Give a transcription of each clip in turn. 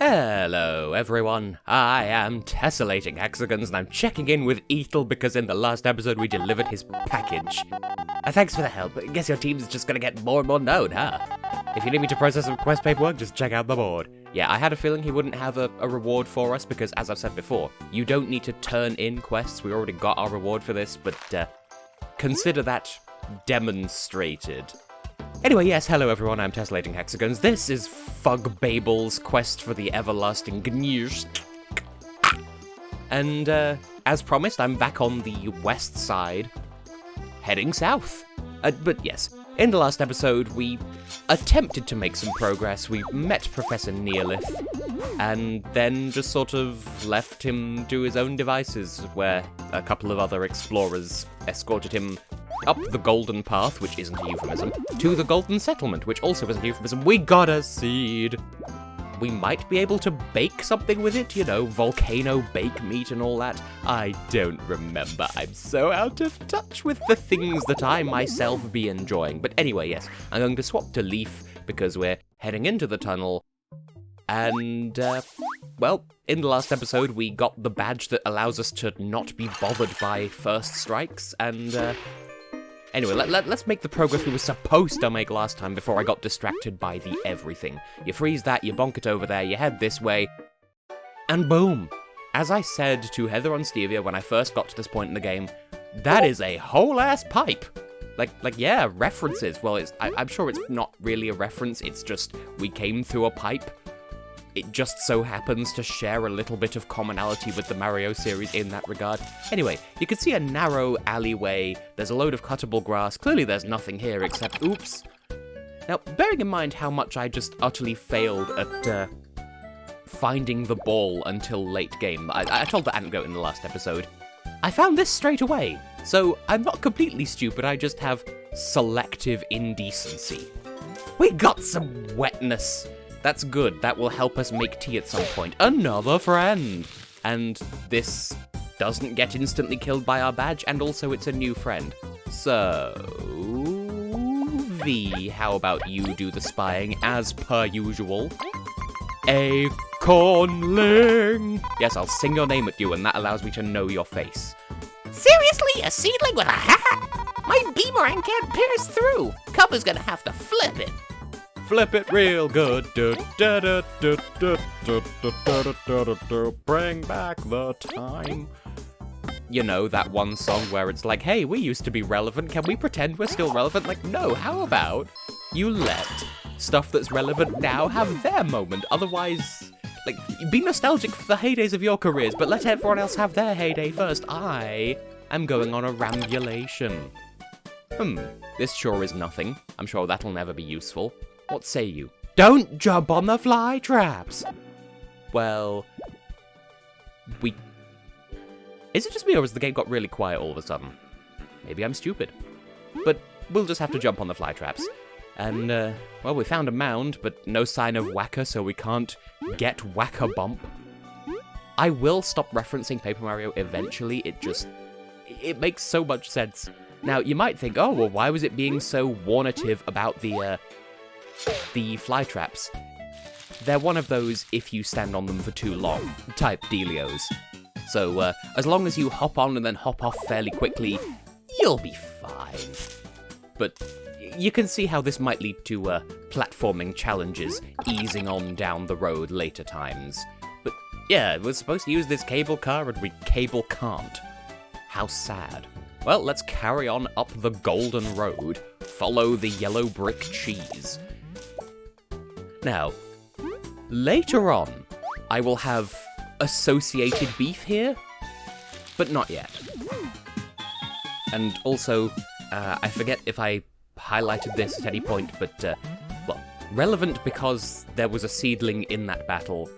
Hello everyone, I am Tessellating Hexagons and I'm checking in with Ethel because in the last episode we delivered his package. Thanks for the help, I guess your team's just gonna get more and more known, huh? If you need me to process some quest paperwork, just check out the board. Yeah, I had a feeling he wouldn't have a reward for us because, as I've said before, you don't need to turn in quests, we already got our reward for this, but consider that demonstrated. Anyway, yes, hello everyone, I'm Tessellating Hexagons. This is Fables quest for the everlasting Gnish. And, as promised, I'm back on the west side, heading south. But yes, in the last episode, we attempted to make some progress. We met Professor Neolith, and then just sort of left him to his own devices, where a couple of other explorers escorted him up the Golden Path, which isn't a euphemism, to the Golden Settlement, which also isn't a euphemism. We got a seed. We might be able to bake something with it, you know, volcano bake meat and all that. I don't remember. I'm so out of touch with the things that I myself be enjoying. But anyway, yes, I'm going to swap to Leaf because we're heading into the tunnel. And, well, in the last episode, we got the badge that allows us to not be bothered by first strikes, and, anyway, let's make the progress we were supposed to make last time before I got distracted by the everything. You freeze that, you bonk it over there, you head this way, and boom! As I said to Heather on Stevia when I first got to this point in the game, that is a whole-ass pipe! Like, yeah, references. Well, I'm sure it's not really a reference, it's just, we came through a pipe. It just so happens to share a little bit of commonality with the Mario series in that regard. Anyway, you can see a narrow alleyway, there's a load of cuttable grass, clearly there's nothing here except, oops. Now, bearing in mind how much I just utterly failed at, finding the ball until late game, I told the anecdote in the last episode, I found this straight away, so I'm not completely stupid, I just have selective indecency. We got some wetness! That's good, that will help us make tea at some point. Another friend! And this doesn't get instantly killed by our badge, and also it's a new friend. So, V, how about you do the spying as per usual? Acornling! Yes, I'll sing your name at you, and that allows me to know your face. Seriously? A seedling with a hat? My beamerang can't pierce through! Cubba's gonna have to flip it! Flip it real good. Bring back the time. You know, that one song where it's like, hey, we used to be relevant. Can we pretend we're still relevant? Like, no, how about you let stuff that's relevant now have their moment? Otherwise, like, be nostalgic for the heydays of your careers, but let everyone else have their heyday first. I am going on a rambulation. This sure is nothing. I'm sure that'll never be useful. What say you? Don't jump on the fly traps! Well, is it just me or has the game got really quiet all of a sudden? Maybe I'm stupid. But we'll just have to jump on the fly traps. And, well, we found a mound, but no sign of Whacker, so we can't get Whacker Bump. I will stop referencing Paper Mario eventually, it makes so much sense. Now, you might think, oh, well, why was it being so warnative about the fly traps? They're one of those if you stand on them for too long type dealios. So, as long as you hop on and then hop off fairly quickly, you'll be fine. But you can see how this might lead to platforming challenges easing on down the road later times. But yeah, we're supposed to use this cable car and we cable can't. How sad. Well, let's carry on up the Golden Road, follow the yellow brick cheese. Now, later on, I will have associated beef here, but not yet. And also, I forget if I highlighted this at any point, but, well, relevant because there was a seedling in that battle.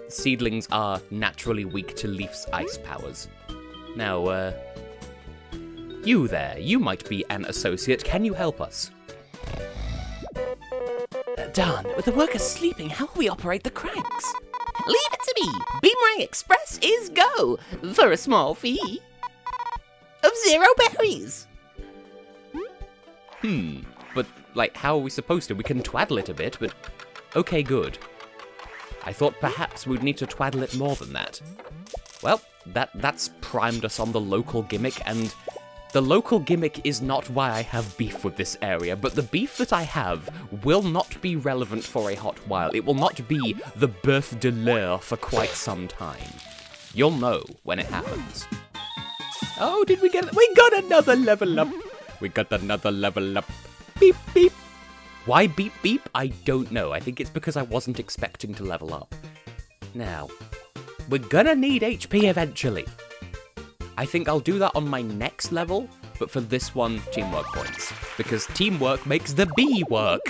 Seedlings are naturally weak to Leaf's ice powers. Now, you there, you might be an associate, can you help us? Darn, with the workers sleeping, how will we operate the cranks? Leave it to me! Beamerang Express is go! For a small fee of 0 berries! But, like, how are we supposed to? We can twaddle it a bit, but... Okay, good. I thought perhaps we'd need to twaddle it more than that. Well, that's primed us on the local gimmick, and the local gimmick is not why I have beef with this area, but the beef that I have will not be relevant for a hot while. It will not be the bœuf de l'heure for quite some time. You'll know when it happens. Oh, did we get it? We got another level up. We got another level up. Beep, beep. Why beep, beep? I don't know. I think it's because I wasn't expecting to level up. Now, we're gonna need HP eventually. I think I'll do that on my next level, but for this one, teamwork points. Because teamwork makes the bee work!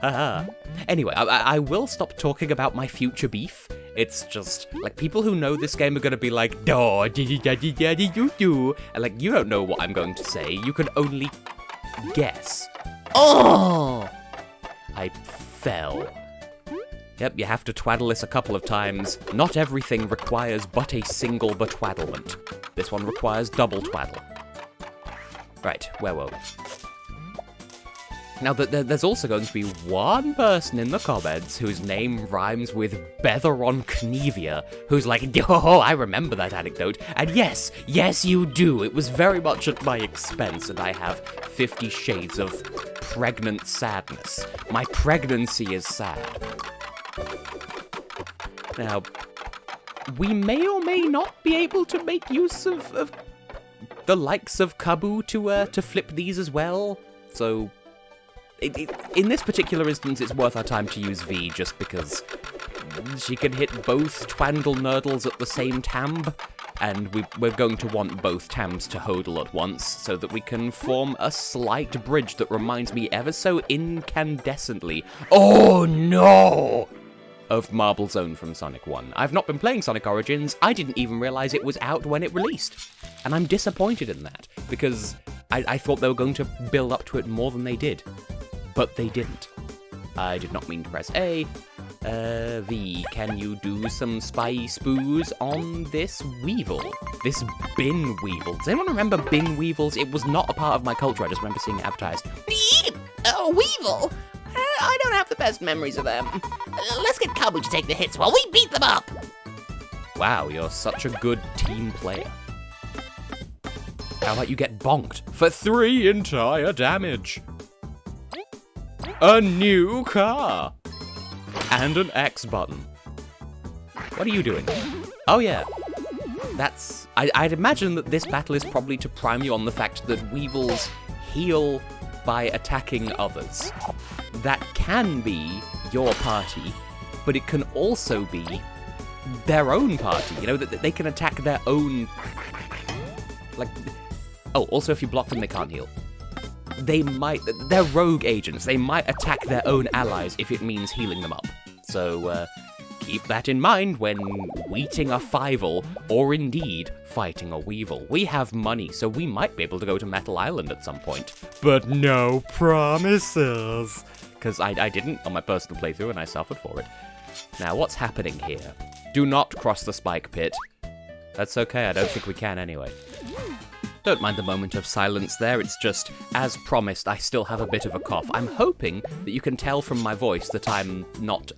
Haha. Anyway, I will stop talking about my future beef. It's just, like, people who know this game are gonna be like, "Duh, you," and like, you don't know what I'm going to say, you can only guess. Oh! I fell. Yep, you have to twaddle this a couple of times. Not everything requires but a single betwaddlement. This one requires double twaddle. Right, where were we? Now, there's also going to be one person in the comments whose name rhymes with Betheron Knevia, who's like, "Oh, I remember that anecdote." And yes, you do. It was very much at my expense, and I have 50 shades of pregnant sadness. My pregnancy is sad. Now, we may or may not be able to make use of the likes of Kabu to flip these as well. So, in this particular instance, it's worth our time to use V, just because she can hit both Twandle Nurdles at the same time, and we're going to want both Tams to hodl at once, so that we can form a slight bridge that reminds me ever so incandescently, oh no, of Marble Zone from Sonic 1. I've not been playing Sonic Origins, I didn't even realize it was out when it released, and I'm disappointed in that, because I thought they were going to build up to it more than they did. But they didn't. I did not mean to press A. V, can you do some spice boos on this Weevil? This bin Weevil. Does anyone remember bin Weevils? It was not a part of my culture, I just remember seeing it advertised. Oh, Weevil! I don't have the best memories of them. Let's get Kabu to take the hits while we beat them up! Wow, you're such a good team player. How about you get bonked for 3 entire damage? A new car! And an X button. What are you doing? Oh yeah. That's... I'd imagine that this battle is probably to prime you on the fact that Weevils heal by attacking others. That can be your party, but it can also be their own party. You know, that they can attack their own... Like... Oh, also if you block them, they can't heal. They're rogue agents. They might attack their own allies if it means healing them up. So, keep that in mind when wheating a Fivel, or indeed, fighting a Weevil. We have money, so we might be able to go to Metal Island at some point. But no promises! Because I didn't on my personal playthrough and I suffered for it. Now, what's happening here? Do not cross the spike pit. That's okay, I don't think we can anyway. Don't mind the moment of silence there, it's just, as promised, I still have a bit of a cough. I'm hoping that you can tell from my voice that I'm not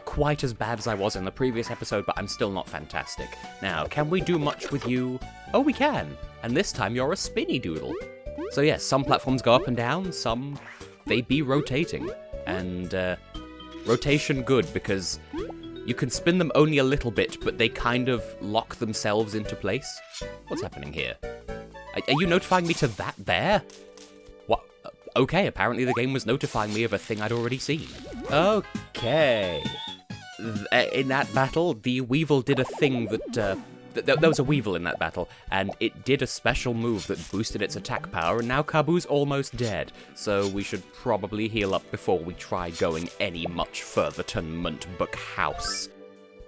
quite as bad as I was in the previous episode, but I'm still not fantastic. Now, can we do much with you? Oh, we can! And this time you're a spinny doodle. So yes, some platforms go up and down, some they be rotating. And, rotation good, because you can spin them only a little bit, but they kind of lock themselves into place. What's happening here? Are you notifying me to that there? What? Okay, apparently the game was notifying me of a thing I'd already seen. Okay. In that battle, the Weevil did a thing that, there was a Weevil in that battle, and it did a special move that boosted its attack power, and now Kabu's almost dead, so we should probably heal up before we try going any much further to Muntbuck House.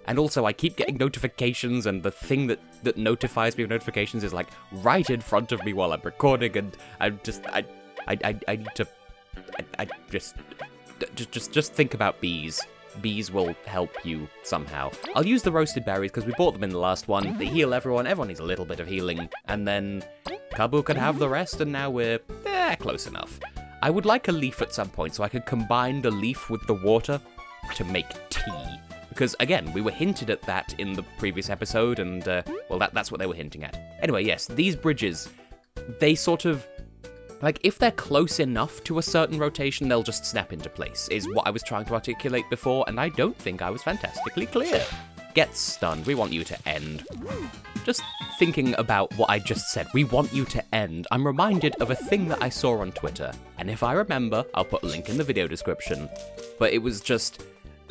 And also, I keep getting notifications, and the thing that notifies me of notifications is, like, right in front of me while I'm recording, and I'm just, I need to, just think about bees. Bees will help you somehow. I'll use the roasted berries, because we bought them in the last one. They heal everyone needs a little bit of healing, and then Kabu can have the rest, and now we're, close enough. I would like a leaf at some point, so I could combine the leaf with the water to make tea. Because, again, we were hinted at that in the previous episode, and, well, that's what they were hinting at. Anyway, yes, these bridges, they sort of, like, if they're close enough to a certain rotation, they'll just snap into place, is what I was trying to articulate before, and I don't think I was fantastically clear. Get stunned. We want you to end. Just thinking about what I just said, we want you to end, I'm reminded of a thing that I saw on Twitter, and if I remember, I'll put a link in the video description, but it was just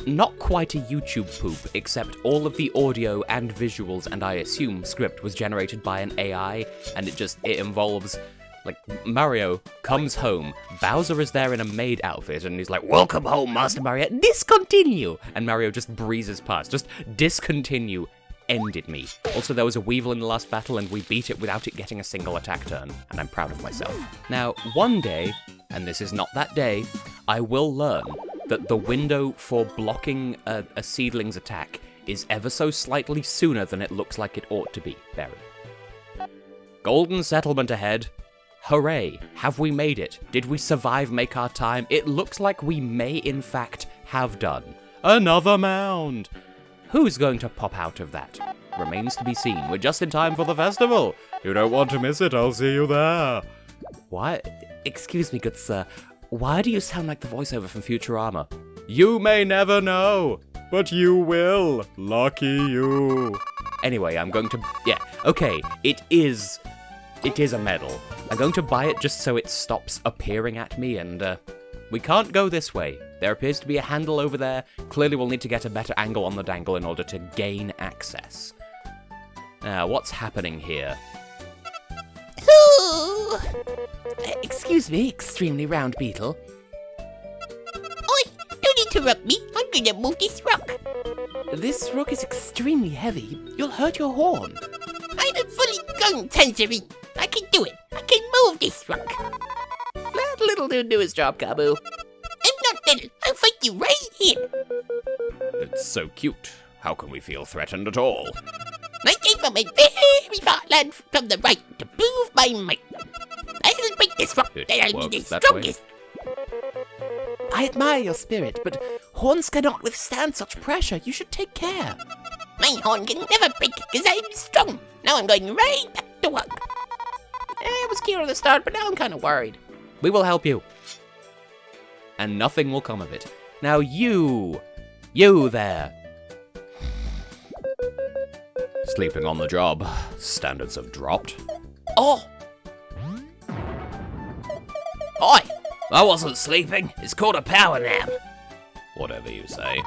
not quite a YouTube poop, except all of the audio and visuals and I assume script was generated by an AI, and it involves, like, Mario comes home, Bowser is there in a maid outfit, and he's like, "Welcome home, Master Mario, discontinue!" And Mario just breezes past, just discontinue, ended me. Also, there was a Weevil in the last battle, and we beat it without it getting a single attack turn, and I'm proud of myself. Now, one day, and this is not that day, I will learn that the window for blocking a seedling's attack is ever so slightly sooner than it looks like it ought to be, Barry. Golden settlement ahead. Hooray! Have we made it? Did we survive, make our time? It looks like we may, in fact, have done. Another mound! Who's going to pop out of that? Remains to be seen. We're just in time for the festival. You don't want to miss it, I'll see you there. Why? Excuse me, good sir. Why do you sound like the voiceover from Futurama? You may never know, but you will. Lucky you. Anyway, I'm going to... Yeah, okay, it is a medal. I'm going to buy it just so it stops appearing at me, and we can't go this way. There appears to be a handle over there. Clearly we'll need to get a better angle on the dangle in order to gain access. Now, what's happening here? Ooh. Excuse me, extremely round beetle. Oi, don't interrupt me. I'm gonna move this rock. This rock is extremely heavy. You'll hurt your horn. I'm a fully grown tangerine. I can do it. I can move this rock. Let little dude do his job, Kabu. I'm not little. I'll fight you right here. It's so cute. How can we feel threatened at all? I came from a very far land from the right to prove my might. I'll break this rock, then I'll be the strongest. I admire your spirit, but horns cannot withstand such pressure. You should take care. My horn can never break because I'm strong. Now I'm going right back to work. It was cute at the start, but now I'm kind of worried. We will help you. And nothing will come of it. Now you there. Sleeping on the job. Standards have dropped. Oh! Oi! I wasn't sleeping. It's called a power nap. Whatever you say.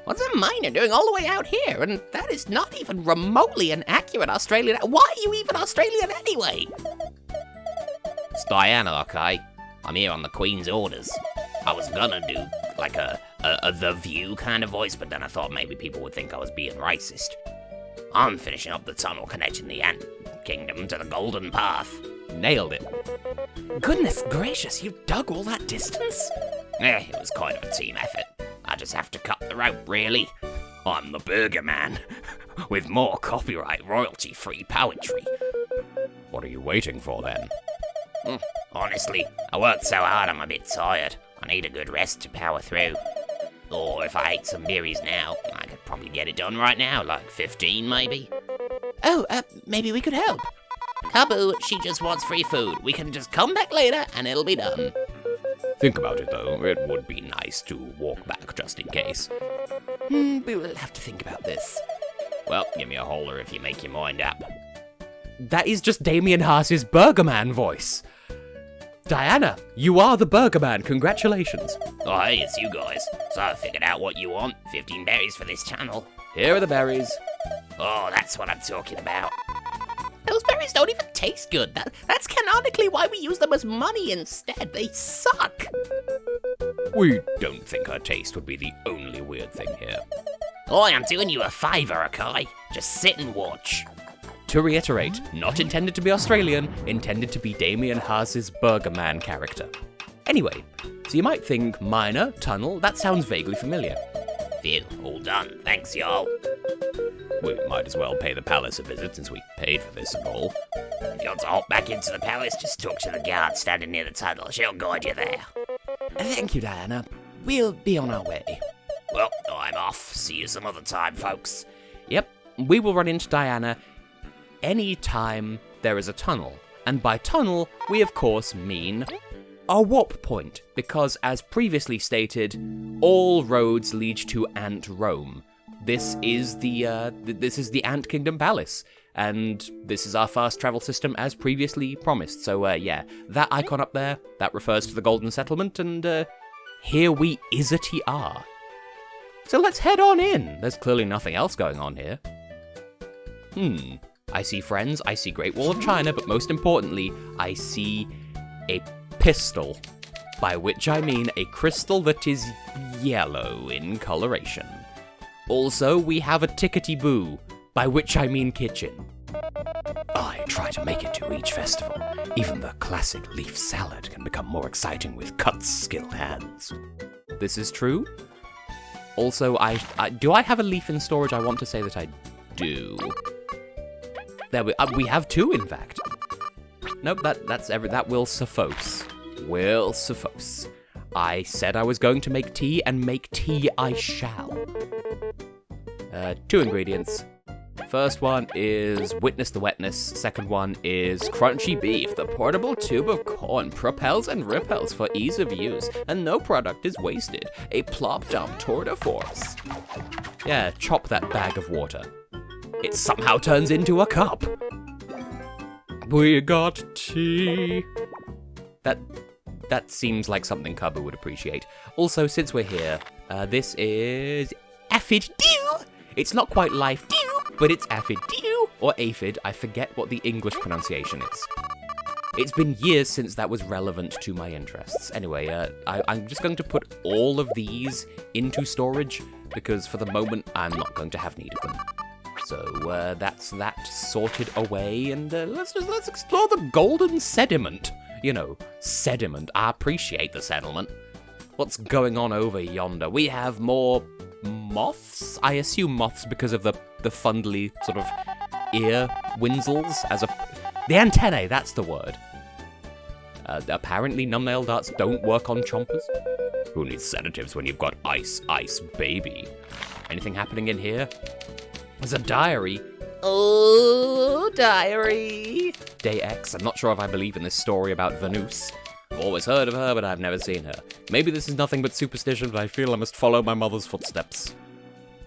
What's a miner doing all the way out here? And that is not even remotely an accurate Australian. Why are you even Australian anyway? It's Diana, okay? I'm here on the Queen's orders. I was gonna do like a The View kind of voice, but then I thought maybe people would think I was being racist. I'm finishing up the tunnel connecting the Ant Kingdom to the Golden Path. Nailed it. Goodness gracious, you dug all that distance? It was kind of a team effort. I just have to cut the rope, really. I'm the Burger Man, with more copyright royalty-free poetry. What are you waiting for, then? Honestly, I worked so hard I'm a bit tired. I need a good rest to power through. Or if I ate some berries now, I could probably get it done right now, like 15 maybe. Oh, maybe we could help. Kabu, she just wants free food. We can just come back later and it'll be done. Think about it, though. It would be nice to walk back just in case. We will have to think about this. Well, give me a holler if you make your mind up. That is just Damien Haas's Burger Man voice. Diana, you are the Burger Man. Congratulations. Oh, hey, it's you guys. So I figured out what you want. 15 berries for this channel. Here are the berries. Oh, that's what I'm talking about. Those berries don't even taste good. That's canonically why we use them as money instead. They suck. We don't think her taste would be the only weird thing here. Oi, I'm doing you a favour, okay? Just sit and watch. To reiterate, not intended to be Australian, intended to be Damien Haas's Burger Man character. Anyway, so you might think miner, tunnel, that sounds vaguely familiar. Phew, all done. Thanks, y'all. We might as well pay the palace a visit since we paid for this and all. If you want to hop back into the palace, just talk to the guard standing near the tunnel. She'll guide you there. Thank you, Diana. We'll be on our way. Well, I'm off. See you some other time, folks. Yep, we will run into Diana any time there is a tunnel. And by tunnel, we of course mean a warp point, because as previously stated, all roads lead to Ant Rome. This is the Ant Kingdom Palace, and this is our fast travel system as previously promised. So yeah, that icon up there, that refers to the Golden Settlement, and here we are. So let's head on in. There's clearly nothing else going on here. I see friends, I see Great Wall of China, but most importantly, I see a pistol, by which I mean a crystal that is yellow in coloration. Also, we have a tickety-boo, by which I mean kitchen. I try to make it to each festival. Even the classic leaf salad can become more exciting with Cut's skilled hands. This is true. Also, do I have a leaf in storage? I want to say that I do. There we have two, in fact. Nope, that will suffice. Will suffice. I said I was going to make tea, and make tea I shall. 2 ingredients. First one is Witness the Wetness. Second one is Crunchy Beef. The portable tube of corn propels and repels for ease of use, and no product is wasted. A plop-dump tour de force. Yeah, chop that bag of water. It somehow turns into a cup. We got tea. That seems like something Cubba would appreciate. Also, since we're here, this is Aphid Dew. It's not quite Life Dew, but it's Aphid Dew, or Aphid. I forget what the English pronunciation is. It's been years since that was relevant to my interests. Anyway, I'm just going to put all of these into storage, because for the moment, I'm not going to have need of them. So that's that sorted away, and let's explore the golden sediment. You know, sediment. I appreciate the settlement. What's going on over yonder? We have more moths? I assume moths because of the fundly sort of ear winzels the antennae, that's the word. Apparently numbnail darts don't work on chompers. Who needs sedatives when you've got ice, baby? Anything happening in here? There's a diary. Oh, diary. Day X. I'm not sure if I believe in this story about Venus. Always heard of her, but I've never seen her. Maybe this is nothing but superstition, but I feel I must follow my mother's footsteps.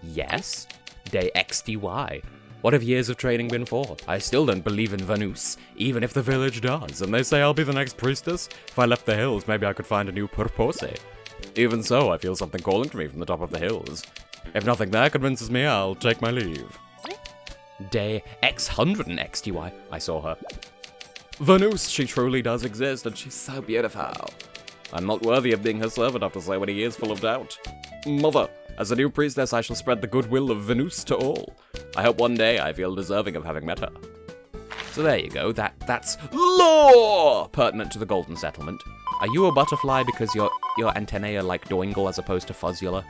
Yes? Day XDY. What have years of training been for? I still don't believe in Venus, even if the village does, and they say I'll be the next priestess. If I left the hills, maybe I could find a new purpose. Even so, I feel something calling to me from the top of the hills. If nothing there convinces me, I'll take my leave. Day X100 and XDY. I saw her. Venus, she truly does exist, and she's so beautiful. I'm not worthy of being her servant after so many years full of doubt. Mother, as a new priestess, I shall spread the goodwill of Venus to all. I hope one day I feel deserving of having met her. So there you go, that's lore pertinent to the Golden Settlement. Are you a butterfly because your antennae are like Doingle as opposed to Fuzzula?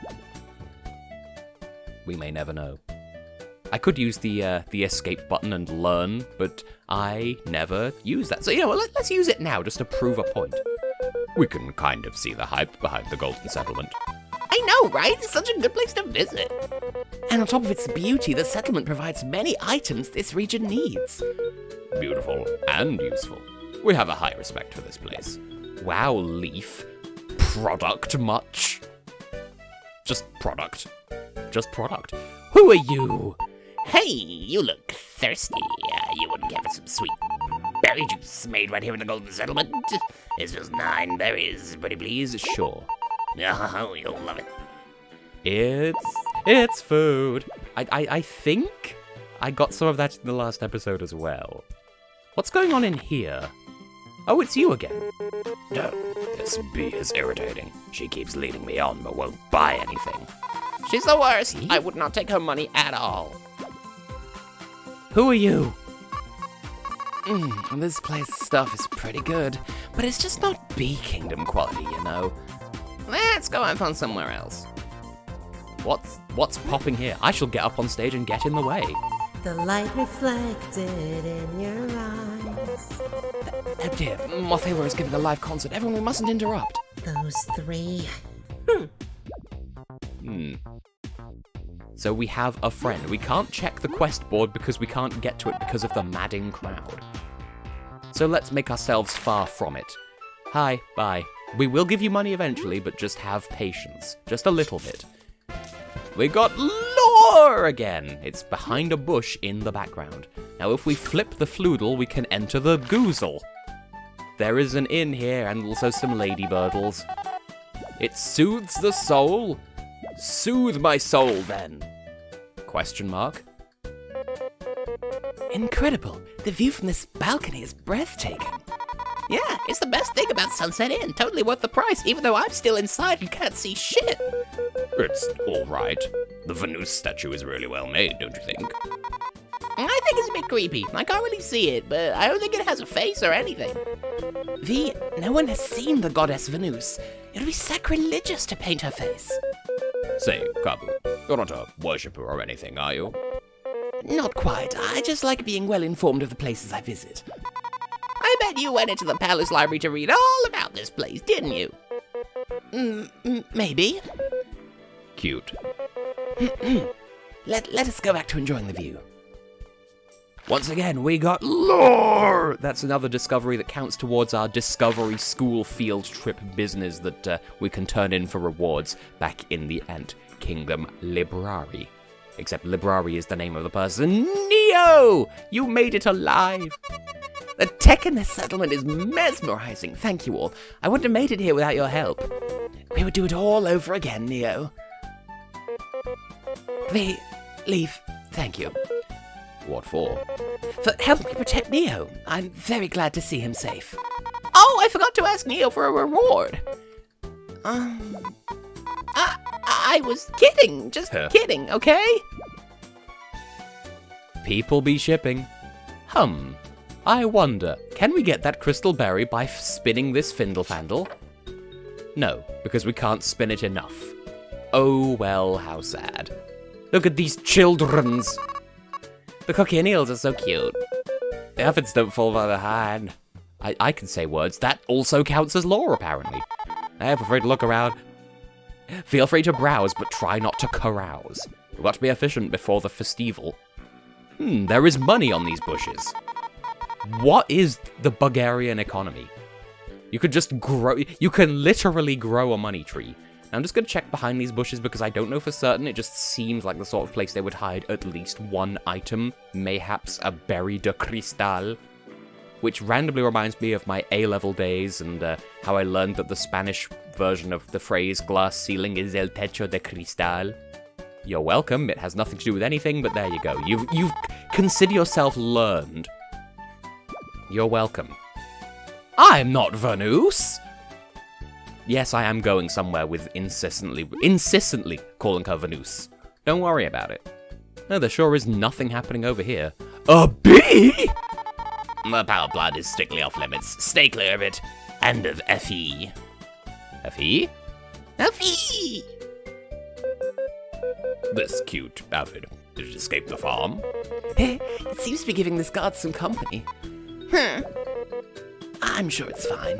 We may never know. I could use the escape button and learn, but I never use that. So, you know, let's use it now just to prove a point. We can kind of see the hype behind the Golden Settlement. I know, right? It's such a good place to visit. And on top of its beauty, the settlement provides many items this region needs. Beautiful and useful. We have a high respect for this place. Wow, Leaf. Product much? Just product. Just product. Who are you? Hey, you look thirsty. You wouldn't care for some sweet berry juice made right here in the Golden Settlement? It's just 9 berries, pretty please. Sure. Oh, you'll love it. It's food. I think I got some of that in the last episode as well. What's going on in here? Oh, it's you again. No, this bee is irritating. She keeps leading me on but won't buy anything. She's the worst. I would not take her money at all. Who are you? This place stuff is pretty good, but it's just not Bee Kingdom quality, you know. Let's go and find somewhere else. What's popping here? I shall get up on stage and get in the way. The light reflected in your eyes. Oh dear, Mothhaver is giving a live concert. Everyone, we mustn't interrupt. Those 3. So we have a friend. We can't check the quest board because we can't get to it because of the madding crowd. So let's make ourselves far from it. Hi, bye. We will give you money eventually, but just have patience. Just a little bit. We got lore again! It's behind a bush in the background. Now if we flip the floodle, we can enter the goozle. There is an inn here and also some ladybirdles. It soothes the soul. Soothe my soul, then. Question mark. Incredible. The view from this balcony is breathtaking. Yeah, it's the best thing about Sunset Inn. Totally worth the price, even though I'm still inside and can't see shit. It's alright. The Venus statue is really well made, don't you think? I think it's a bit creepy. I can't really see it, but I don't think it has a face or anything. No one has seen the goddess Venus. It would be sacrilegious to paint her face. Say, Kabu, you're not a worshipper or anything, are you? Not quite. I just like being well informed of the places I visit. I bet you went into the palace library to read all about this place, didn't you? Maybe. Cute. Let us go back to enjoying the view. Once again, we got lore! That's another discovery that counts towards our discovery school field trip business that we can turn in for rewards back in the Ant Kingdom Library. Except Library is the name of the person. Neo! You made it alive! The tech in this settlement is mesmerizing. Thank you all. I wouldn't have made it here without your help. We would do it all over again, Neo. Leave. Thank you. What for? For helping me protect Neo. I'm very glad to see him safe. Oh, I forgot to ask Neo for a reward. I was kidding. Just kidding, okay? People be shipping. I wonder, can we get that crystal berry by spinning this findle-fandle? No, because we can't spin it enough. Oh well, how sad. Look at these childrens! The cochineals are so cute. The efforts don't fall by the hand. I can say words. That also counts as lore, apparently. I prefer to look around. Feel free to browse, but try not to carouse. We've got to be efficient before the festival. There is money on these bushes. What is the Bulgarian economy? You could just grow, you can literally grow a money tree. Now, I'm just going to check behind these bushes because I don't know for certain. It just seems like the sort of place they would hide at least one item, mayhaps a berry de cristal, which randomly reminds me of my A-level days and how I learned that the Spanish version of the phrase glass ceiling is el techo de cristal. You're welcome. It has nothing to do with anything, but there you go. You've consider yourself learned. You're welcome. I'm not Venus! Yes, I am going somewhere with insistently calling her Venus. Don't worry about it. No, there sure is nothing happening over here. A bee?! The power plant is strictly off limits. Stay clear of it. And of FE. FE? FE! This cute avid. Did it escape the farm? It seems to be giving this guard some company. I'm sure it's fine.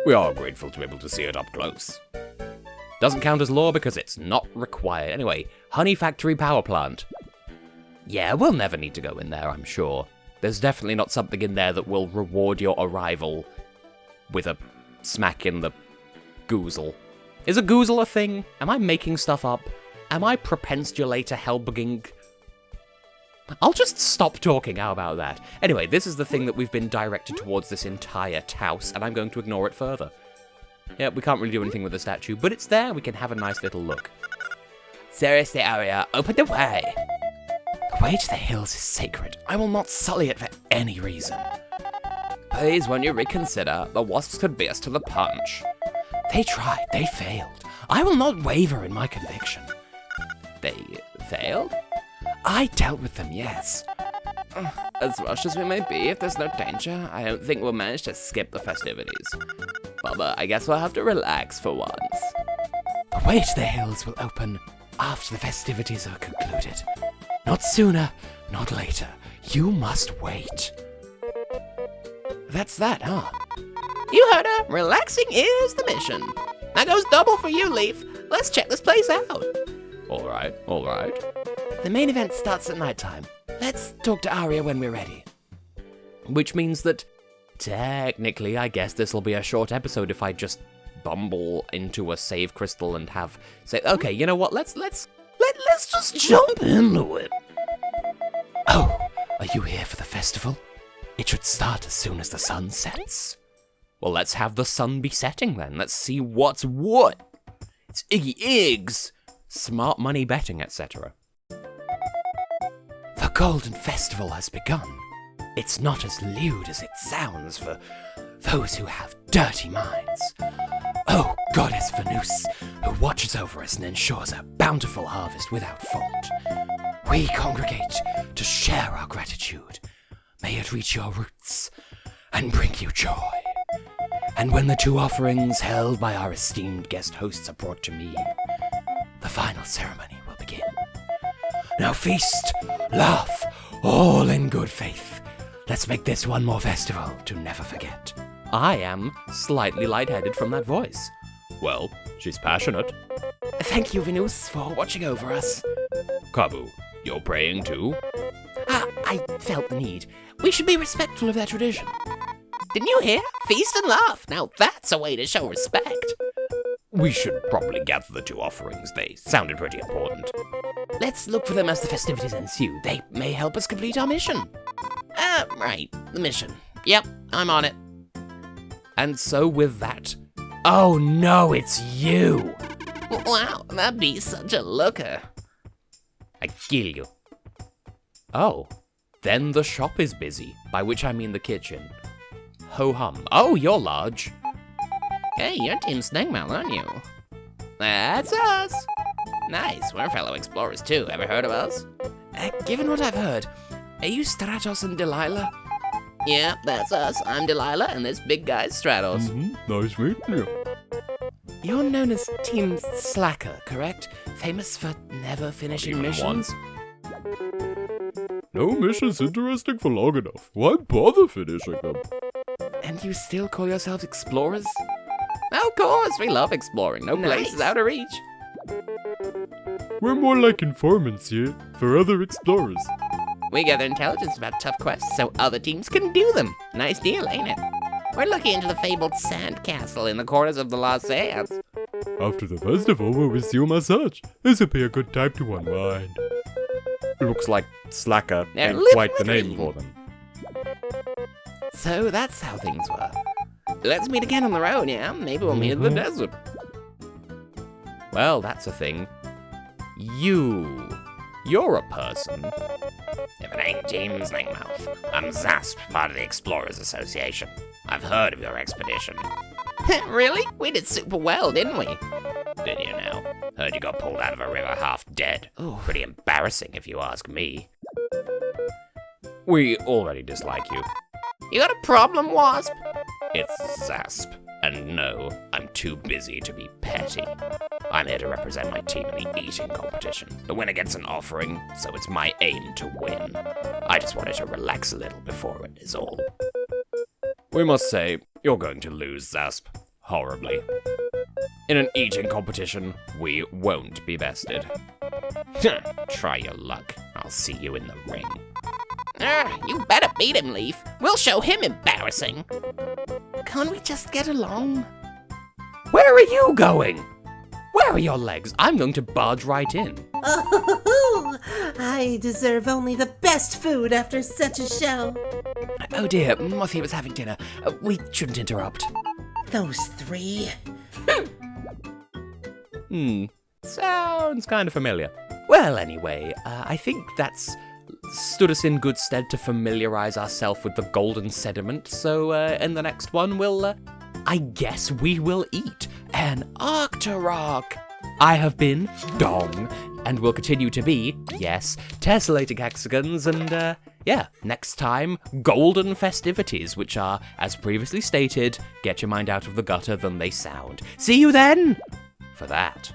We are grateful to be able to see it up close. Doesn't count as lore because it's not required. Anyway, honey factory power plant. Yeah, we'll never need to go in there, I'm sure. There's definitely not something in there that will reward your arrival with a smack in the goozle. Is a goozle a thing? Am I making stuff up? Am I propensulator helbing? I'll just stop talking, how about that? Anyway, this is the thing that we've been directed towards this entire house, and I'm going to ignore it further. Yeah, we can't really do anything with the statue, but it's there, we can have a nice little look. Seriously, Aria, open the way. The way to the hills is sacred. I will not sully it for any reason. Please, when you reconsider, the wasps could beat us to the punch. They tried, they failed. I will not waver in my conviction. They failed? I dealt with them, yes. As rushed as we may be, if there's no danger, I don't think we'll manage to skip the festivities. But I guess we'll have to relax for once. The way to the hills will open after the festivities are concluded. Not sooner, not later. You must wait. That's that, huh? You heard her. Relaxing is the mission. That goes double for you, Leaf. Let's check this place out. Alright. The main event starts at nighttime. Let's talk to Arya when we're ready. Which means that, technically, I guess this'll be a short episode if I just bumble into a save crystal and say, okay, you know what, let's just jump into it. Oh, are you here for the festival? It should start as soon as the sun sets. Well, let's have the sun be setting then. Let's see what's what. It's Iggy Iggs, smart money betting, etc. The Golden Festival has begun. It's not as lewd as it sounds for those who have dirty minds. Oh, Goddess Venus, who watches over us and ensures a bountiful harvest without fault. We congregate to share our gratitude. May it reach your roots and bring you joy. And when the 2 offerings held by our esteemed guest hosts are brought to me, the final ceremony will begin. Now feast, laugh, all in good faith. Let's make this one more festival to never forget. I am slightly lightheaded from that voice. Well, she's passionate. Thank you, Venus, for watching over us. Kabu, you're praying too? I felt the need. We should be respectful of their tradition. Didn't you hear? Feast and laugh. Now that's a way to show respect. We should probably gather the 2 offerings. They sounded pretty important. Let's look for them as the festivities ensue. They may help us complete our mission. Right. The mission. Yep, I'm on it. And so with that... Oh no, it's you! Wow, that'd be such a looker. I kill you. Oh, then the shop is busy, by which I mean the kitchen. Ho-hum. Oh, you're large. Hey, you're Team Snagmouth, aren't you? That's us. Nice, we're fellow explorers too. Ever heard of us? Given what I've heard, are you Stratos and Delilah? Yeah, that's us. I'm Delilah, and this big guy's Stratos. Nice meeting you. You're known as Team Slacker, correct? Famous for never finishing missions? No mission's interesting for long enough. Why bother finishing them? And you still call yourselves explorers? Of course, we love exploring. No place is out of reach. We're more like informants here, for other explorers. We gather intelligence about tough quests so other teams can do them. Nice deal, ain't it? We're looking into the fabled sand castle in the corners of the Lost Sands. After the festival, we'll resume our search. This'll be a good time to unwind. Looks like Slacker They're ain't quite the living name the for them. So that's how things were. Let's meet again on the road, yeah? Maybe we'll meet in the desert. Well, that's a thing. You're a person. If it ain't Team Snagmouth, I'm Zasp, part of the Explorers Association. I've heard of your expedition. Really? We did super well, didn't we? Did you now? Heard you got pulled out of a river half dead. Ooh. Pretty embarrassing if you ask me. We already dislike you. You got a problem, Wasp? It's Zasp, and no, I'm too busy to be petty. I'm here to represent my team in the eating competition. The winner gets an offering, so it's my aim to win. I just wanted to relax a little before it is all. We must say, you're going to lose, Zasp. Horribly. In an eating competition, we won't be bested. Try your luck. I'll see you in the ring. You better beat him, Leaf. We'll show him embarrassing. Can't we just get along? Where are you going? Where are your legs? I'm going to barge right in. Oh, I deserve only the best food after such a show. Oh dear, Mothie was having dinner. We shouldn't interrupt. Those 3. Sounds kind of familiar. Well, anyway, I think that's stood us in good stead to familiarize ourselves with the golden sediment, so in the next one we'll, I guess we will eat an Octorok. I have been Dong, and will continue to be, yes, Tessellating Hexagons, and yeah, next time, golden festivities, which are, as previously stated, get your mind out of the gutter than they sound. See you then! For that.